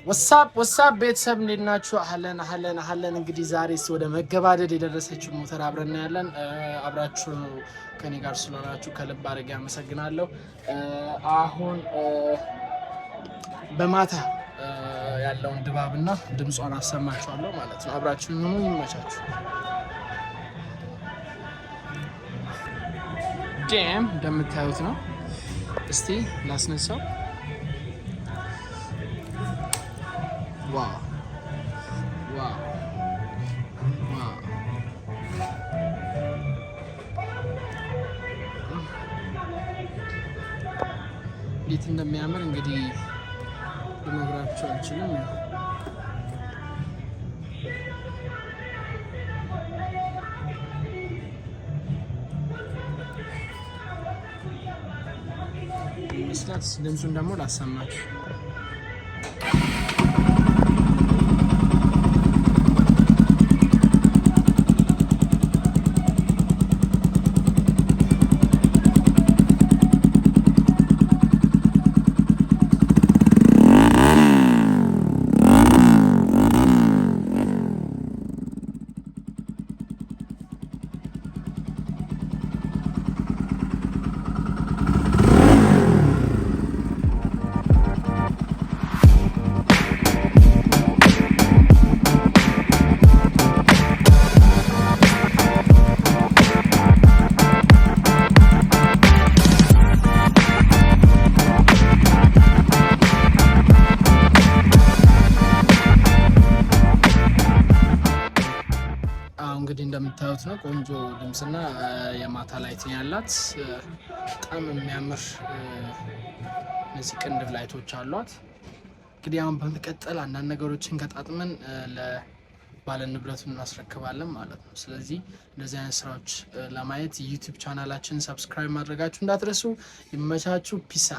ወሳብ ቤተሰብ እንዴት ናችሁ? አህለን እንግዲህ ዛሬስ ወደ መገባደድ የደረሰችው ሞተር አብረን ያለን አብራችሁ ከኔ ጋር ስለሆናችሁ ከልብ አድርጌ አመሰግናለሁ። አሁን በማታ ያለውን ድባብና ድምጿን አሰማችኋለሁ ማለት ነው። አብራችሁን ሁኑ። ይመቻችሁ። ዳም እንደምታዩት ነው። እስቲ ላስነሳው። ዋው እንዴት እንደሚያምር እንግዲህ ልነግራችሁ አልችልም። ይመስላል። ድምፁን ደግሞ ላሰማችሁ። እንግዲህ እንደምታዩት ነው። ቆንጆ ድምጽና የማታ ላይት ያላት በጣም የሚያምር እነዚህ ቅንድብ ላይቶች አሏት። እንግዲህ አሁን በመቀጠል አንዳንድ ነገሮችን ገጣጥመን ለባለ ንብረቱን እናስረክባለን ማለት ነው። ስለዚህ እንደዚህ አይነት ስራዎች ለማየት ዩቲዩብ ቻናላችንን ሰብስክራይብ ማድረጋችሁ እንዳትረሱ። ይመቻችሁ። ፒሳ